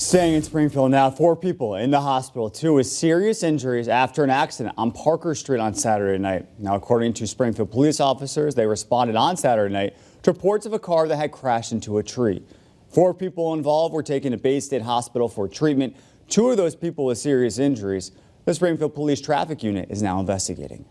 Staying in Springfield now, 4 people in the hospital, 2 with serious injuries after an accident on Parker Street on Saturday night. Now, according to Springfield police officers, they responded on Saturday night to reports of a car that had crashed into a tree. 4 people involved were taken to Baystate Hospital for treatment. 2 of those people with serious injuries. The Springfield Police Traffic Unit is now investigating.